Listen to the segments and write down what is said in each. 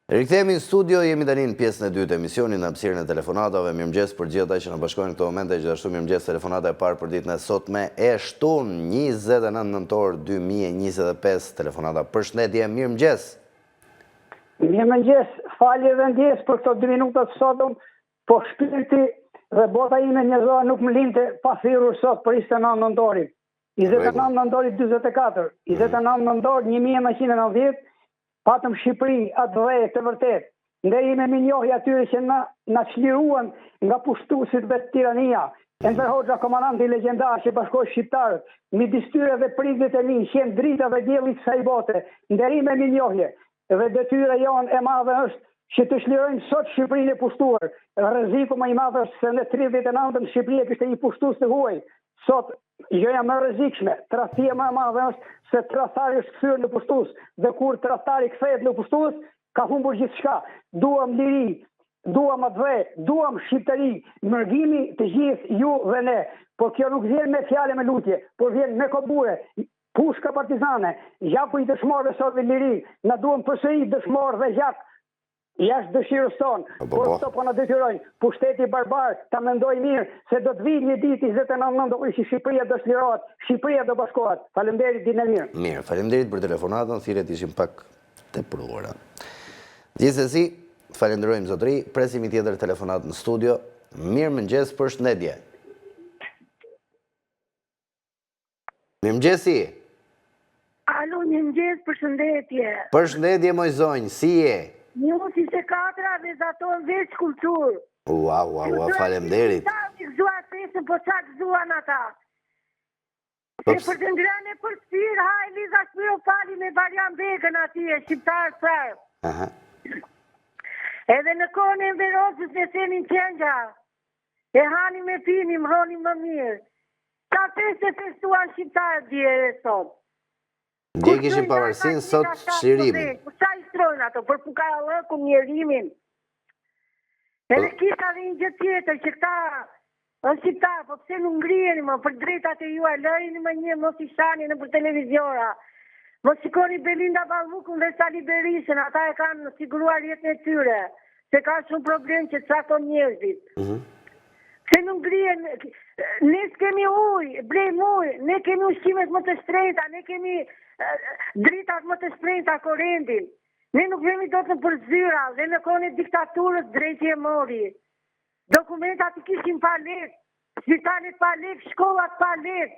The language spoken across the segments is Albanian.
Rikthehemi në studio, jemi tani në pjesën e dytë të emisionit në hapësirën e telefonatave. Mirëmëngjes për gjithë ata që na bashkojnë në këtë moment, gjithashtu mirëmëngjes telefonata e parë për ditën e sotme e shtunë 29 nëntor 2025 telefonata. Përshëndetje, mirëmëngjes. Mirëmëngjes, falje dhe ndjes për këto 2 minuta të sotëm, po shpirti dhe bota ime njerëzore nuk më linte pa thirrur sot për 29 nëntorit. 29 nëntorit 44, 29 nëntor 1990. Patëm Shqipëri, atë dhe të vërtet, ndërime me njohja atyre që na çliruan nga pushtuesit dhe tirania. Enver Hoxha, komandanti legjendar që bashkoi shqiptarët, midis tyre dhe prindrit e mi, qenë drita dhe dielli i kësaj bote, ndërime me njohje. Dhe detyra jonë e madhe është që të çlirojmë sot Shqipërinë e pushtuar. Rreziku më i madh është se në 39-ën Shqipëria kishte një pushtues të huaj. Sot gjëja më rrezikshme, tradhtia më e madhe është se tradhtari është kthyer në pushtues dhe kur tradhtari kthehet në pushtues, ka humbur gjithçka. Duam liri, duam atë, duam shqiptari, mërgimi të gjithë ju dhe ne. Por kjo nuk vjen me fjalë me lutje, por vjen me kobure, pushka partizane, gjaku i dëshmorëve sot dhe liri. Na duam përsëri dëshmorë dhe gjak. Jashtë dëshirës tonë, por këto po na detyrojnë, pushteti barbar ta mendoj mirë se do të vijë një ditë 29 nëntor që Shqipëria do çlirohet, Shqipëria do bashkohet. Faleminderit, ditë mirë. Mirë, faleminderit për telefonatën, thirrjet ishin pak të pruara. Gjithsesi, falenderojmë zotëri, presim një tjetër telefonat në studio. Mirëmëngjes, përshëndetje. Mirëmëngjesi. Alo, mirëmëngjes, përshëndetje. Përshëndetje moj zonjë, si je? Një si se 4 dhe zaton veç kultur. Ua, faleminderit. Gëzuar pesën, po qa gëzuan ata. Se për të ngrane për sfirë, ha Eliza Shpiro Pali me Barjan Begën atje, shqiptarë sërë. Edhe në kohën e Verozës në senin qenja, e hani me pinim, roni më mirë. Qa pesë e festuan shqiptarë dje e sot. Dje kishin pavarësinë, sot çlirimin. Sa i strojnë ato, për Pukarallëku, njerimin. Edhe kisha dhe një gjë tjetër, që këta është shqiptarë, po pse nuk ngriheni më për drejtat e juaj, lërini më një, mos i shani në për televiziora. Mos shikoni Belinda Ballukun dhe Sali Berishën, ata e kanë siguruar jetën e tyre, se ka shumë problem që të sakon njerëzit. Se nuk ngrihen, ne s'kemi ujë, blejmë ujë, ne kemi ushqimet më të shtrenjta, ne kemi dritat më të shtrenjta korrentin. Ne nuk vemi dot në përzyra, dhe në kohën e diktaturës drejti e mori. Dokumentat i kishin pa lek, spitalet pa lek, shkollat pa lek.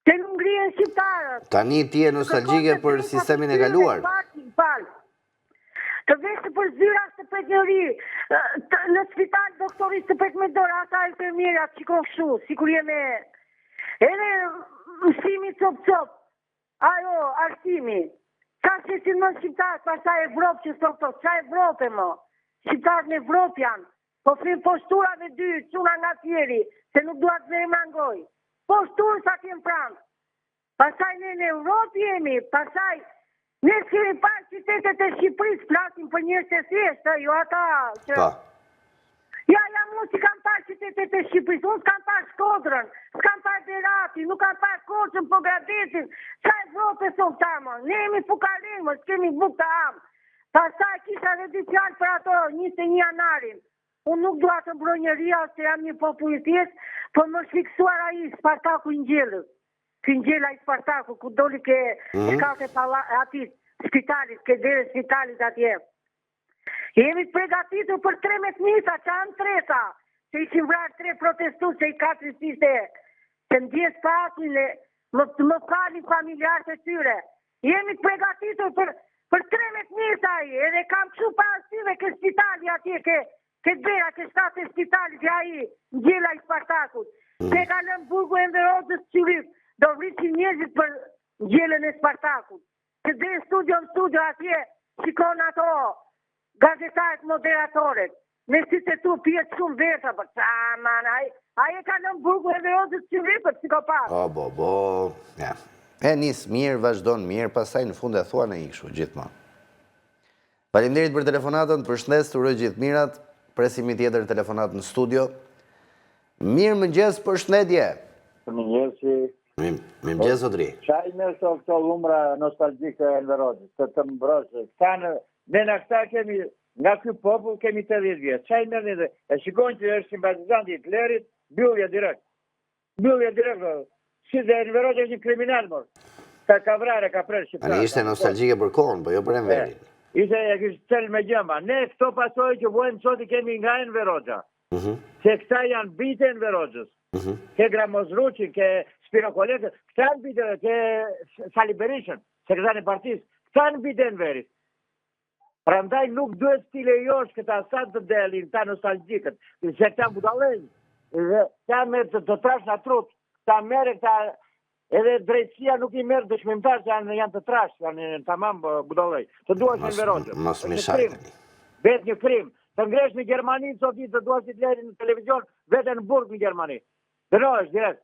Se nuk ngrihen shqiptarët. Tani ti je nostalgjike për sistemin e kaluar. Të veshtë për zyra së pet njëri, në spital doktorit së pet me dorë, ata e përmjera që shikon shu, si kur jeme. Edhe mësimi cop-cop, ajo, arsimi, ka që si në shqiptarë, pa sa Evropë që sot, sa Evropë më, shqiptarë në Evropë janë, po frim posturave dy, quna nga tjeri, se nuk duat me mangoj, posturë sa t'jem pranë, pasaj ne në Evropë jemi, pasaj, ne s'kemi parë qytetet e Shqipërisë, flasim për njërës të thjeshtë, jo ata që... Ja, mu që kam parë qytetet e Shqipërisë, unë s'kam parë Shkodrën, s'kam parë Berati, nuk kam parë Korçën, po Gradesin, qa Evropë son këta, më? Ne jemi fukarin, më s'kemi buk të amë. Pastaj kisha dhe dy fjalë për ato 21 janarin. Unë nuk dua të mbroj njëria, se jam një popull i thjeshtë, po më shfiksuar ai Spartaku i Ngjellës. Fingjela i Spartaku, ku doli ke shkallët e atit spitalit, ke dhere spitalit atje. Jemi të pregatitur për 13 misa, që anë treta, që ishin vrarë 3 protestu, që i 4 siste, që ndjes pasin, më falin familjarët e tyre. Jemi të pregatitur për 13 misa, edhe kam që parasyve ke spitali atje, ke dhera, ke shtate spitalit, që aji, Ngjella i Spartakut. Se ka lënë burgu e Verozës qyrit, do vritin njerëzit për Ngjellën e Spartakut. Që dhe studio atje, shikon ato gazetarët moderatorët. Me si të tu pjetë shumë versa, për qa, man, aje ka në burgu e Verozës qyrit për psikopat. Ja. E nisë mirë, vazhdon mirë, pasaj në fund e thua në ikshu, gjithmonë. Faleminderit për telefonatën, përshëndes, të uroj gjithë mirat, presim një tjetër telefonat në studio. Mirëmëngjes, përshëndetje. Mirëmëngjes, zotëri. Qaj me këto lumra nostalgjike e Verozës, të mbroshë. Këta ne na këta kemi, nga ky popull kemi 80 vjetë. Çaj merrni dhe e shikojnë që është simpatizant i Hitlerit, mbyllje direkt. Mbyllje direkt. Si dhe Enver Hoxha është një kriminal, mor. Ka vrarë, ka prerë shqiptar. Ani ishte nostalgjike për kohën, po jo për Enverin. Ishte e kishte cel me gjëma. Ne këto pasojë që vojmë sot i kemi nga Enver Hoxha. Se këta janë bitë Enver Hoxhës. Ke Gramozruqin, ke Spiro Kolekën, këta janë bitë, ke Sali Berishën, sekretari i partisë, këta janë bitë Enverit. Prandaj nuk duhet t'i lejosh këta sa të delin, ta nostalgjikët, se këta budallëj, këta merr të trash në trup, këta merr këta edhe drejtësia nuk i merr dëshmimtar që janë të trash, janë tamam budallëj. Të duash në Enver Hoxhën. Mos më shajtani. Vet një krim. Të ngresh në Gjermani sot ditë të duash Hitlerin në televizion, vete në burg në Gjermani. Dënohesh direkt.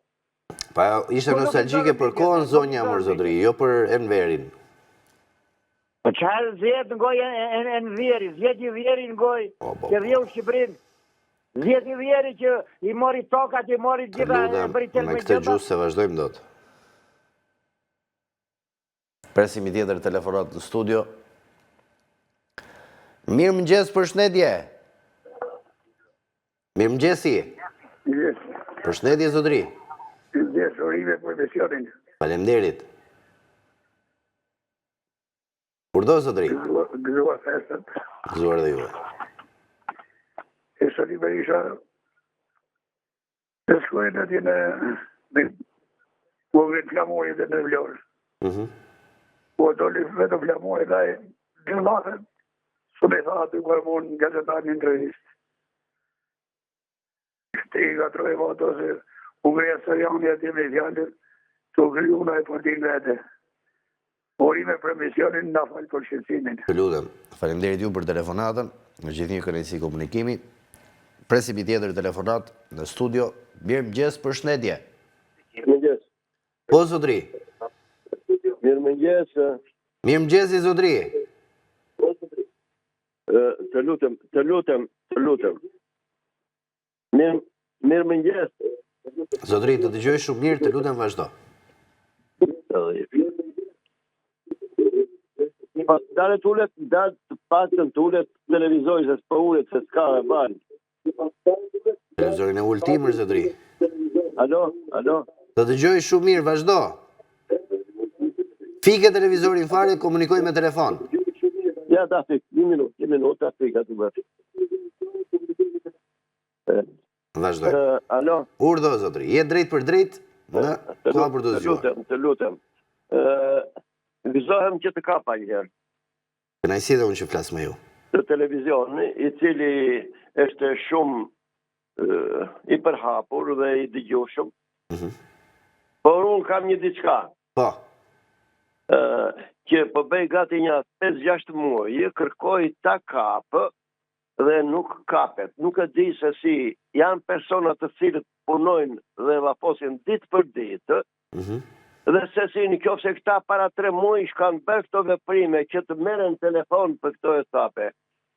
Pa ishte nostalgjike për kohën zonja Morzodri, jo për Enverin. Po çfarë zjet në gojë Enveri, zjet i Vjeri në gojë, që rrjeu Shqipërinë. Zjet i Vjeri që i mori tokat, i mori gjitha e bëri tel me me këtë gjusë se vazhdojmë dot. Presim i tjetër telefonat në studio. Mirë mëngjes, përshëndetje. Mirë mëngjesi. Përshëndetje, zotëri. Mëngjes, Orive për emisionin. Faleminderit. Kurdo, zotëri? Gëzuar festët. Gëzuar dhe juve. E Sali Berisha të shkojnë atje në vogël flamorit dhe në Vlorë. Po doli vetë flamorit dhe gjëllatën së me tha aty kërë mund nga gazetar një entrevist. Shte i ka trojë vato se u greja Sarjani atje me fjallën të kryu në e përtin vete. Orime për emisionin na falë për shqecimin. Të lutem, faleminderit ju për telefonatën, në gjithë një kënaqësi komunikimi. Presim i tjetër telefonat në studio. Mirë mëngjes, përshëndetje. Mëngjes. Po, zotëri. Mirë mëngjes. Mirë mëngjesi, zotëri. Të lutem. Mirë mëngjes. Zotëri, të dëgjoj shumë mirë, të lutem vazhdo. Dale t'ullet, të patën t'ullet televizori se s'pa ullet se s'ka e bani. Televizorin e ultimër, zotëri. Alo? Të dëgjoj shumë mirë, vazhdo. Fike televizorin fare, komunikoj me telefon. Ja, ta fik, një minut, ta fik aty bërë. Vazhdoj. Alo? Urdhë, zotëri, je drejt për drejt në koha për të zgjuar. Të lutem. Vizohem që të kapa njërë. Kënaqësi dhe unë që flas me ju. Të televizion, i cili është shumë i përhapur dhe i dëgjueshëm. Por unë kam një diçka. Po. Që po bëj gati një 5-6 muaj, kërkoj ta kapë dhe nuk kapet. Nuk e di se si janë persona të cilët punojnë dhe vaposin ditë për ditë, dhe se si në qoftë se këta para 3 muaj kanë bërë këto veprime që të merren telefon për këto etape.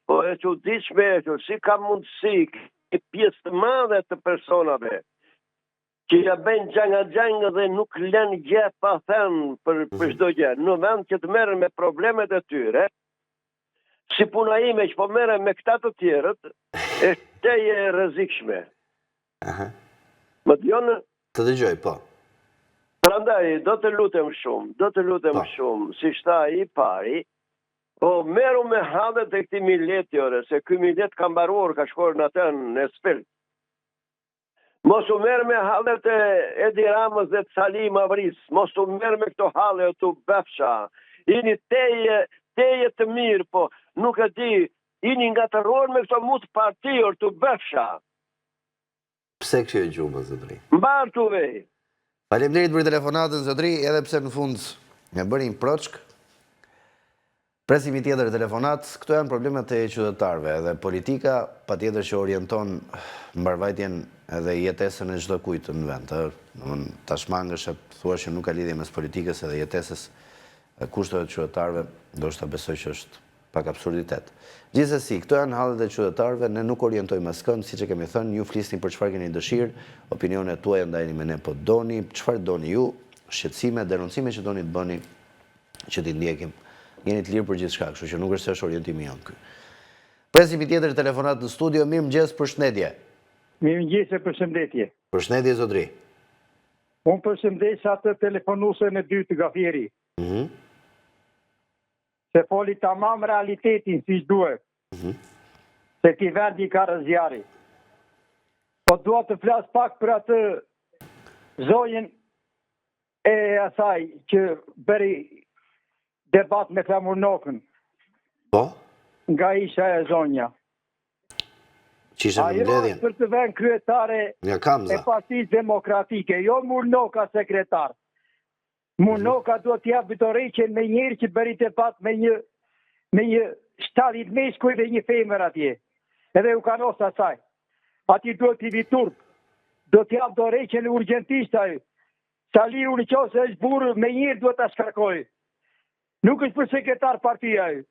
Po e çuditshme si ka mundësi një pjesë të madhe të personave që ja bëjnë gjanga dhe nuk lënë gjë pa thënë për çdo gjë. Në vend që të merren me problemet e tyre, si puna ime që po merrem me këta të tjerët, është e rrezikshme. Më dëgjon? Të dëgjoj, po. Prandaj, do të lutem shumë, si shta i pari, po meru me hallet e këti millet jore, se këj millet ka mbaruar, ka shkuar në atë në Spilt. Mos u merë me hallet e Edi Ramës dhe të Sali Mavris, mos u merë me këto hallet të befsha, ini teje të mirë, po nuk e di, ini nga të rror me këto mut partijor të befsha. Pse kështu e gjumë, zotëri? Mbartu vej. Faleminderit për telefonatën, zotëri, edhe pse në fund me bëri një proçk. Presim i tjetër telefonat, këto janë problemet e qytetarëve, edhe politika patjetër që orienton mbarvajtjen edhe jetesën e çdo kujt në vend. Tashmangësh thua që nuk ka lidhje mes politikës edhe jetesës, kushteve të qytetarëve, ndoshta besoj që është pak absurditet. Gjithsesi, këto janë hallet e qytetarëve, ne nuk orientojmë askënd, siç e kemi thënë, ju flisni për çfarë keni dëshirë, opinionet tuaja ndajeni me ne po doni, çfarë doni ju, shqetësime, denoncime që doni të bëni, që t'i ndjekim jeni të lirë për gjithçka, kështu që nuk është se është orientimi jonë ky. Presim i tjetër telefonat në studio, mirëmëngjes, përshëndetje. Mirëmëngjes e përshëndetje. Përshëndetje zotëri. Unë përshëndes atë telefonusën e dytë Gafieri. Se foli tamam realitetin si duhet. Se ti vendi ka rëzjari. Po dua të flas pak për atë zonjën e asaj që bëri debat me Flamurnokën. Po? Nga isha e zonja. Qishe në mbledhjen? Ajo është për të vend kryetare e Partisë Demokratike, jo Murnoka sekretar. Murnoka duhet t'jap Vitoricën me njëri që bëri debat me një shtarit meshkuj dhe një femër atje. Edhe u kanos asaj. Ati duhet t'i viturp. Do t'jap Doricën urgjentisht ajo. Saliu në qose është burë me njërë duhet t'a shkarkoj. Nuk është për sekretar partia ajo.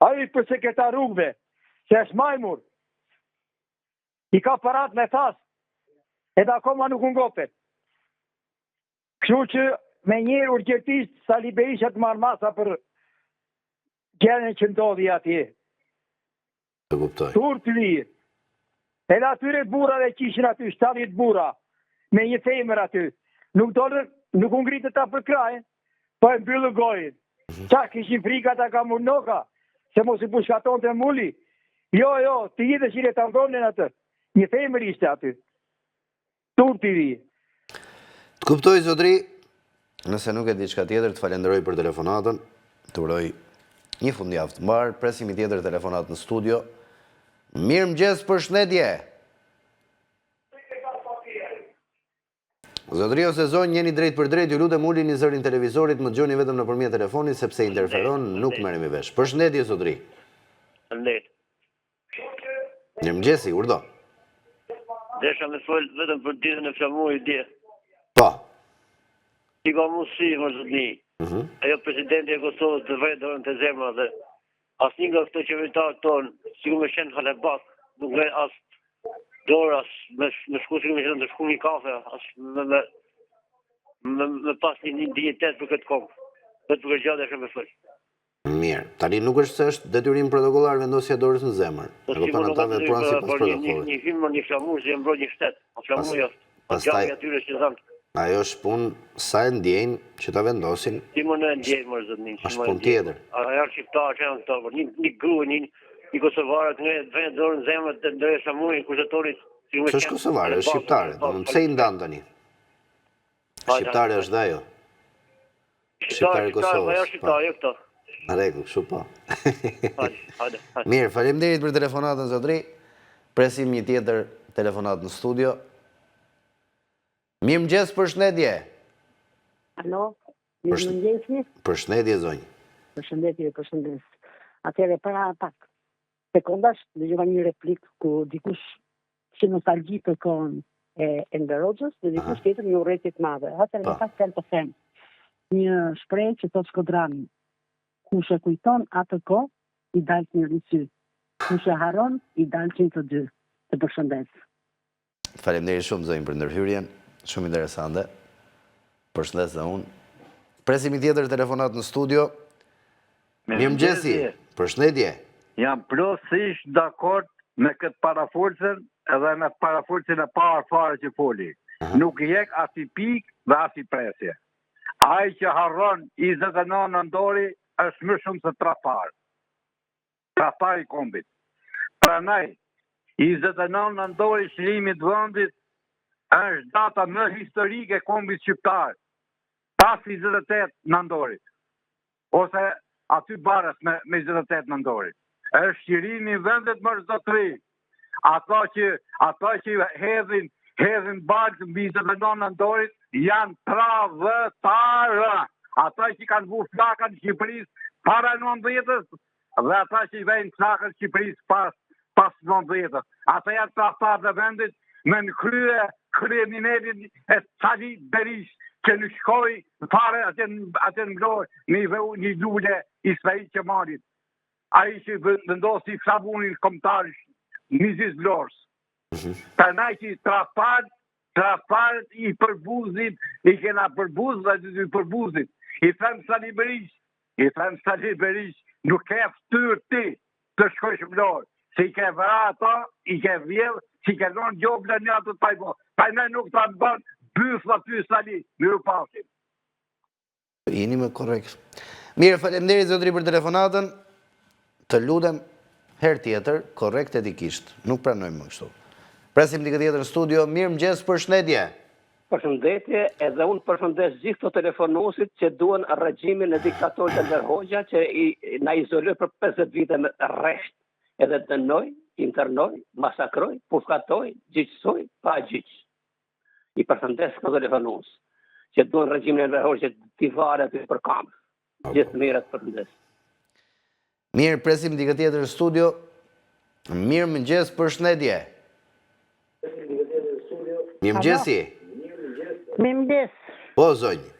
Ajo është për sekretar rrugëve. Se është majmur. I ka parat me thas. Edhe akoma nuk ngopet. Kështu që me njërë urgjentisht Sali Berisha të marrë masa për gjenën që ndodhi atje. Të kuptoj. Tur të lirë. Edhe atyre burave që ishin aty, 70 bura, me një femër aty. Nuk ngritë ta për krajën, po e mbyllë gojën. Qa kishin frika ta ka Murnoka, se mos i pushkaton të mulli. Jo, të gjithë shire të ndonin atë. Një femër ishte aty. Tur të lirë. Të kuptoj, zotri, nëse nuk e diçka tjetër, të falenderoj për telefonatën, të uroj një fundjavë të mbarë, presim i tjetër telefonat në studio. Mirëmëngjes, përshëndetje. Zotri ose zonjë, jeni drejt për drejt, ju lutem ulini zërin televizorit, më dëgjoni vetëm nëpërmjet telefonit sepse interferon, nuk merremi vesh. Përshëndetje, zotri. Mirëmëngjesi, urdhë. Desha me folë vetëm për ditën e Flamurit dje. Po. Ti ka mundësi, më zotni. Ajo presidenti e Kosovës të vërejt dorën të zemra dhe asnjë nga këto qeveritarët tonë, si ku me shenë halebak, nuk vërejt as dorë, as me shku si ku me shenë të shku një kafe, as me pas një dignitet për këtë kohë. Vetë për këtë gjatë desha me folë. Mirë, tani nuk është se është detyrim protokollar vendosja dorës në zemër. E kupton ata veprojnë sipas protokollit. Një film, një flamur që e mbroj një shtet. Flamuri është gjatë atyre që zanë. Ajo është punë sa e ndjejnë që ta vendosin. Ti më në ndjejnë, më zotnin. Është punë tjetër. Ajo shqiptarë që janë këto, një grua, një kosovarët, në vend dorën në zemër të ndërë flamurin kushtetorit. Së është kosovare, është shqiptare. Pse i ndanë tani? Shqiptare është dhe ajo. Shqiptare Kosovës. Ajo shqiptare, jo këto. Në rregull, kështu po. Mirë, faleminderit për telefonatën, zotri. Presim një tjetër telefonat në studio. Mirëmëngjes, përshëndetje. Alo, mirëmëngjesi. Përshëndetje, zonjë. Përshëndetje. Atëherë para pak sekondash dëgjova një replik ku dikush që nostalgji për kohën e Enver Hoxhës dhe dikush tjetër një urrëtie të madhe. Atëherë më pas të them një shprehje që thot Shkodrani. Kush e kujton atë kohë, i dalë një rësy. Kush e haron, i dalë 102. Të përshëndes. Faleminderit shumë, zonjë, për ndërhyrjen. Shumë interesante. Përshëndes dhe unë. Presim i tjetër telefonat në studio. Mirëmëngjesi. Përshëndetje. Jam plotësisht dakord me këtë paraforcën edhe me paraforcën e parë fare që foli. Nuk jek as i pikë dhe as i presje. Ai që harron 29 nëntori është më shumë se trafar. Trafar i kombit. Pranaj, 29 nëntori çlimit të vendit është data më historike e kombit shqiptar. Pas 28 nëntorit. Ose aty barës me 28 nëntorit. Është qirimi i vendit më zotëri. Ata që hedhin barë mbi 29 nëntorit janë travëtarë. Ata që kanë vu flakën Shqipërisë para 90-s dhe ata që i vejnë flakën Shqipërisë pas 90-s. Ata janë travëtarë dhe vendit me në kryeministin e Sali Berisha që në shkoj fare atë në mbloj një lule i Svejt Qemalit. Ai që vendosi flamurin kombëtar Mizis Vlorës. Prandaj që trafart i përbuzit, i kena përbuz dhe i përbuzit. I them Sali Berisha I thënë Sali Beriq, nuk ke ftyrë ti të shkojsh mlorë. Se i ke vëra ata, i ke vjedhë, si ke zonë gjobë në një atë të pajbo. Pa ne nuk të anë banë, bëfë aty Sali, miru pasim. Jeni me korrekt. Mirë, faleminderit zotëri për telefonatën. Të lutem herë tjetër, korrekt etikisht. Nuk pranojmë më kështu. Presim dikë tjetër në studio. Mirëmëngjes, përshëndetje. Përshëndetje, edhe unë përshëndes gjithë të telefonusit që duen regjimin e diktatorit Enver Hoxha që na izoloj për 50 vite me rresht, edhe dënoj, internoj, masakroj, pushkatoj, gjyqësoj, pa gjyq. I përshëndes këtë telefonus që duen regjimin e Enver Hoxha t'i vare aty për kamë. Gjithë mirët përshëndes. Mirë, presim dikë tjetër në studio. Mirëmëngjes, përshëndetje. Mirëmëngjesi. Mirëmëngjes. Po, zonjë.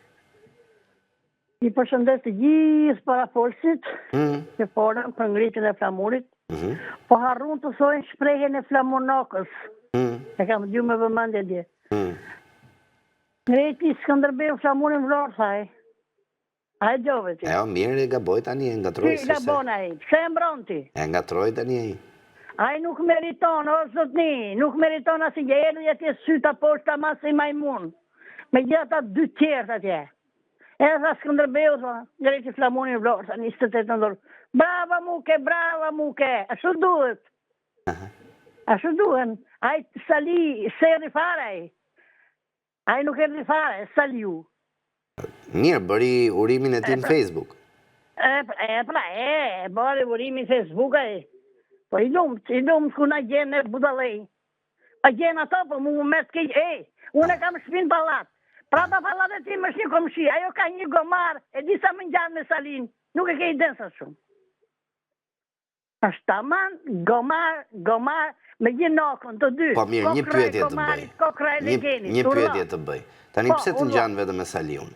I përshëndes të gjithë parafolësit që folën për ngritjen e flamurit, po harrun të thojnë shprehjen e flamurnokës. E kam dëgjuar me vëmendje dje. Ngreti Skënderbeu flamurin vlorë, thaj. A e gjove ti? E o, mirë, e gaboj tani, e ngatroj. Ti gabon ai, pse e mbron ti? E ngatroj tani ai. Ai nuk meriton, o zotni, nuk meriton asë gjerë, jetë syta poshta masë i majmun. Me gjitha dy tjertë atje. Edhe tha Skënderbeu, ngreti flamurin vlorë, sa 28 nëndorë. Brava muke, ashtu duhet. Ashtu duhen. Ai Sali, se erdi fare ai. Ai nuk erdi fare, Saliu. Mirë, bëri urimin e ti në Facebook. Bëri urimin në Facebook ai. Po i lumë ku na gjenë e budalej. A gjenë ato, po mu me të kej, unë e kam shpinë palat. Prapa palat e ti më shni komshi, ajo ka një gomar, e disa më njënë me Salin, nuk e kej densa shumë. Ashtë taman, gomar, me një nokën të dy. Po mirë, një pyetje të bëj. Një pyetje të bëj. Tani pse të njënë vedhe me Saliun?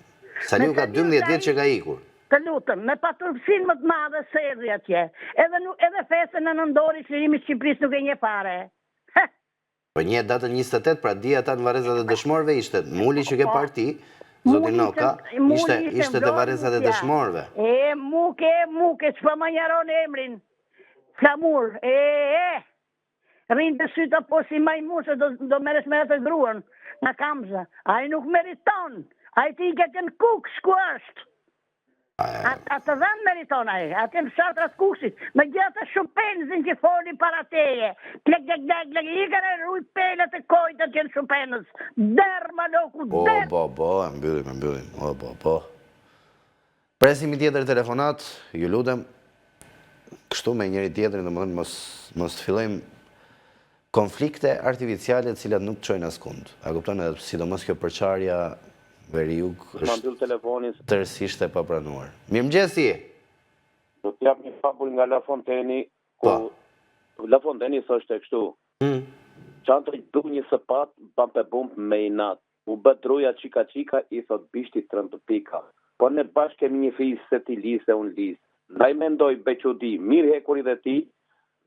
Saliu ka 12 vjetë që ka ikur. Të lutëm, me paturpsin më të madhe se erdi atje. Edhe festën në nëndori Çlirimi Shqipëris nuk e një fare. Po një datën 28, pra di ata në Varrezat e Dëshmorëve ishte muli që ke parti, zoti Noka, ishte të Varrezat e Dëshmorëve. Muke, që pa më njaron emrin. Flamur, rinë të syta po si majmun, se do meres me të gruan, në kamza. A i nuk meriton, a i ti i këtë në kuk, shku është. A të dhenë meriton a i, a të në shatrat kuksit, me gjithë të shupenzin që foli para teje, klek, i kërë rruj pelet e kojtët që në shupenës, derë ma loku, derë. E mbyllim, Presim i tjetër telefonat, ju lutem, kështu me njëri tjetërin, dhe më dhënë mos të fillojmë konflikte artificiale cilat nuk të qojnë askund. A kupton edhe sidomos kjo përçarja veri jug është tërësisht e papranuar. Mirëmëngjesi. Do të jap një fabull nga La Fonteni, ku La Fonteni thoshte kështu. Çantri du një sapat, bampe bump me inat. U bë druja çika i thot bishti 30 pika. Po ne bashkë kemi një fis se ti lise unë lis. Ndaj mendoj bequdi, mirë hekurit e ti,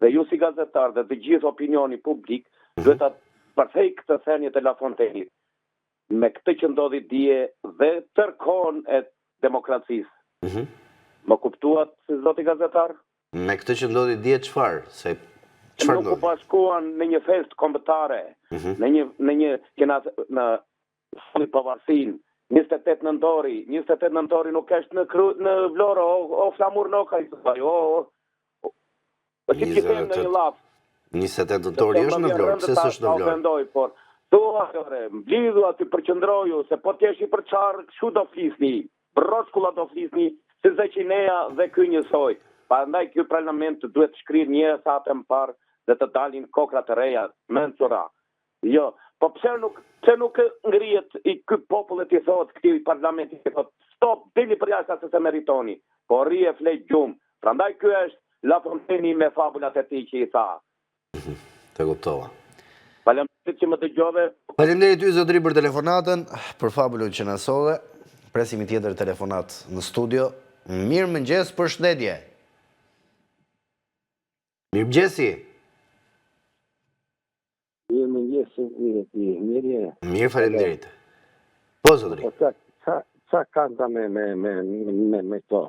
dhe ju si gazetar dhe të gjithë opinioni publik, duhet të përthej këtë thenje të La Fontenit. Me këtë që ndodhi dje dhe tërkon e demokracisë. Më kuptuat si zoti gazetar? Me këtë që ndodhi dje qëfar? Nuk u bashkuan në një fest kombëtare, në një që në funi pavarësin, 28 nëndori nuk është në Vlorë, o Flamur Noka, o që që them në një lafë. 28 nëndori është në Vlorë, pëse së është në Vlorë? Mblidhu aty përqëndroju, se po t'jesh i përqarë, shu do flisni, broshkulla do flisni, si Zeqineja dhe ky njësoj. Pa ndaj kjo parlament duhet shkrir një satë më parë dhe të dalin kokra të reja, mencura. Jo, po pse nuk ngrihet i ky popullet i thot, këti parlamenti i thot, stop, dili për jashtë se se meritoni, po rrie flej gjumë. Pra ndaj kjo është La Fonteni me fabulat e ti që i tha. Të kuptova. Faleminderit që më dëgjove. Faleminderit ty zotëri për telefonatën, për fabulën që na solle. Presim i tjetër telefonat në studio. Mirëmëngjes, përshëndetje. Mirëmëngjesi. Mirë, faleminderit. Po zotëri. Qa kanë ta me to?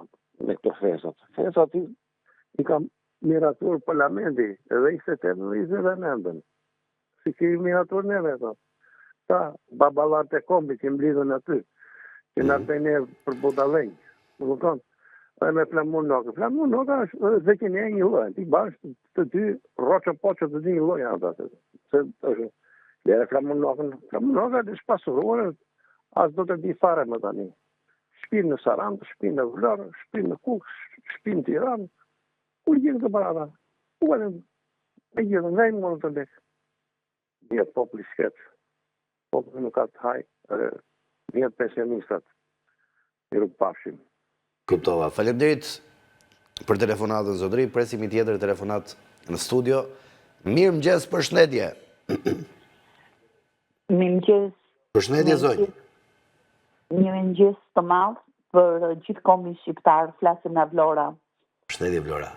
me këto fesat. Fesat i kam miratur parlamenti, edhe 28-29. Si ki miratur neve, ta babalat e kombi që mblidhën aty, që në artejnë për budalej. Në këton, dhe me Flamur Noka. Flamur Noka është dhe që një një lojë, ti bashkë të ty roqë poqë të një lojë atë. Se është, lere Flamur Noka është pasuruar, as do të di fare më tani. Shpinë në Sarandë, shpinë në Vlorë, shpinë në Kukë, shpinë në Tiranë, kur gjithë të parata. U edhe me gjithë në vejnë më në të lekë. Vjetë popli shketë, popli nuk ka të hajë, vjetë pensionistat, i rukë pafshim. Kuptova. Faleminderit për telefonatën, zotëri, presim i tjetër telefonat në studio. Mirë mëngjes, përshëndetje. Mirë mëngjes. Përshëndetje, zonjë. Një mëngjes të madh për gjithë kombin shqiptar, flasim nga Vlora. Përshëndetje, Vlora.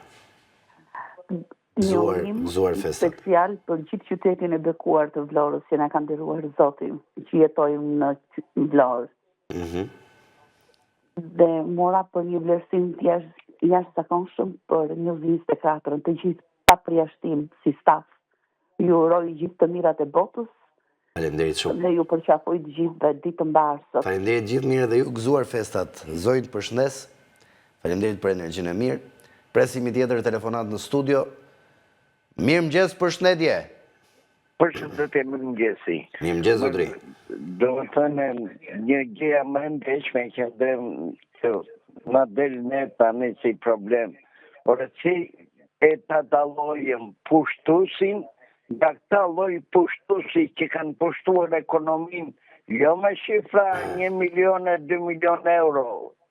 Një urim special për gjithë qytetin e bekuar të Vlorës, që na ka nderuar Zoti, që jetojmë në Vlorë. Dhe mora për një vlerësim jashtëzakonshëm për një 24 të gjithë pa përjashtim si staf. Ju uroj gjithë të mirat e botës. Faleminderit shumë. Dhe ju përqafoj të gjithë ditë të mbarë sot. Faleminderit gjithë mirë dhe ju gëzuar festat. Zonjë përshëndes. Faleminderit për energjinë e mirë. Presim i tjetër telefonat në studio. Mirë mëngjes, përshëndetje. Përshëndetje, mirë mëngjesi. Mirë mëngjes, zotëri. Do të thënë një gjëja më e ndeshme që na del ne tani si problem. Por si e ta dallojmë pushtusin nga këta lloj pushtusi që kanë pushtuar ekonominë, jo me shifra 1 milion e 2 milion euro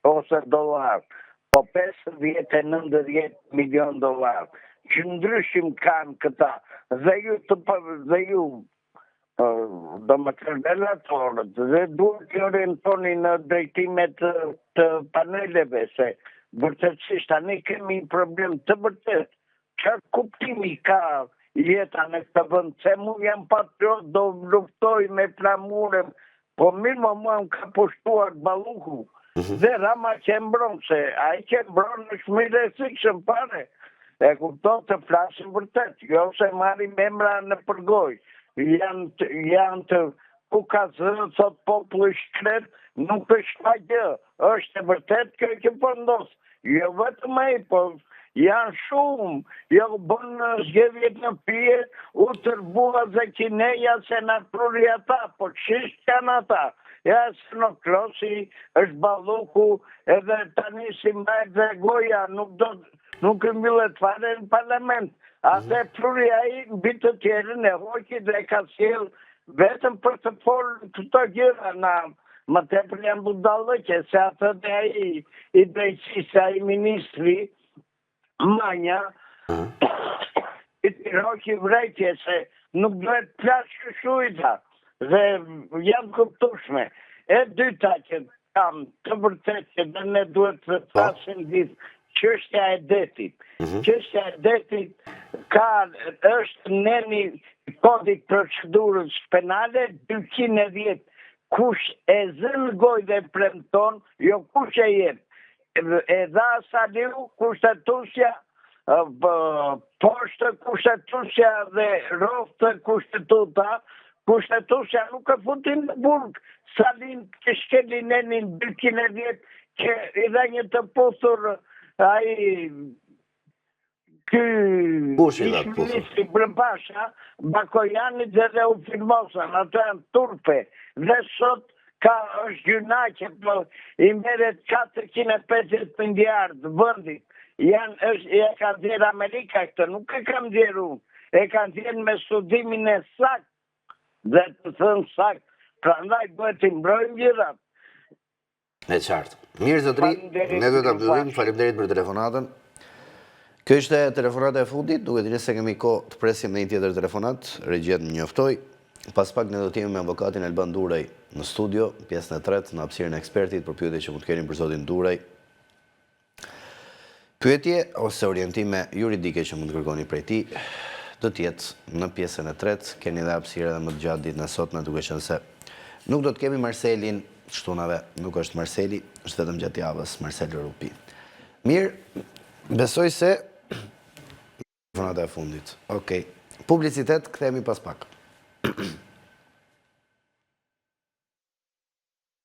ose dollar, po 50-90 milion dollar. Që ndryshim kanë këta. Dhe ju do më të relatorët dhe duhet të orientoni në drejtimet të paneleve, se vërtetësisht tani kemi problem të vërtet. Çfarë kuptimi ka jeta në këtë vend? Se mu jam patriot, do luftoj me flamurën, po mirë më mua më ka pushtuar Balluku. Dhe Rama që mbron, se ai që mbron është më i rrezikshëm fare. E kupton të flasim vërtet, jo se marrim emra në përgoj. Janë të ku ka zërë, thot populli shkret, nuk është pa gjë. Është e vërtet kjo që përndos. Jo vetëm ai, po janë shumë. Jo bën zgjedhjet në pije, u tërbua dhe kineja se në pruri ata, po qisht janë ata. Ja, se në Krosi, është Balluku, edhe tani si mbaj dhe goja, nuk e mbyllet fare në parlament. Atë pruria i mbi të tjerën e hoqi dhe ka sjell vetëm për të folur këto gjëra na më tepër janë budallëqe, se atë dhe ai i drejtësisë, ai ministri Manja i të hoqi vrejtje se nuk duhet plash shujta dhe janë kuptueshme. E dyta që kam të vërtet që dhe ne duhet të fasim ditë çështja e detit. Çështja e detit është në një kodit procedurës penale 210. Kush e zën gojë dhe premton, jo kush e jep. E dha Saliu, kushtetusja, poshtë kushtetusja dhe roftë kushtetuta, kushtetusja nuk e futin në burg. Salin që shkelin e një 210 që i dhe një të puthur ai ishministri Brëmbasha, Bakojani dhe u firmosan, ato janë turpe. Dhe sot është gjuna që i meret 450 miliardë vëndit. E ka dhjerë Amerika këtë, nuk e kam dhjerë unë. E ka dhjerë me studimin e sakt. Dhe të thënë sakt. Pra ndaj duhet të mbrojmë gjërat. E qartë. Mirë zotëri, ne duhet të mbyllim, faleminderit për telefonatën. Kjo ishte telefonata e fundit, duhet të se kemi kohë të presim në një tjetër telefonat, regjia më njoftoi. Pas pak ne do të jemi me avokatin Elban Duraj në studio, pjesën e tretë në hapësirën e ekspertit për pyetje që mund të keni për zotin Duraj. Pyetje ose orientime juridike që mund të kërkoni prej tij, do të jetë në pjesën e tretë, keni dhe hapësirë edhe më të gjatë ditën e sotme, duke qenë se nuk do të kemi Marselin shtunave, nuk është Marseli, është vetëm gjatë javës Marsel Rupi. Mirë, besoj se... Telefonata e fundit. Okej. Publicitet, kthehemi pas pak.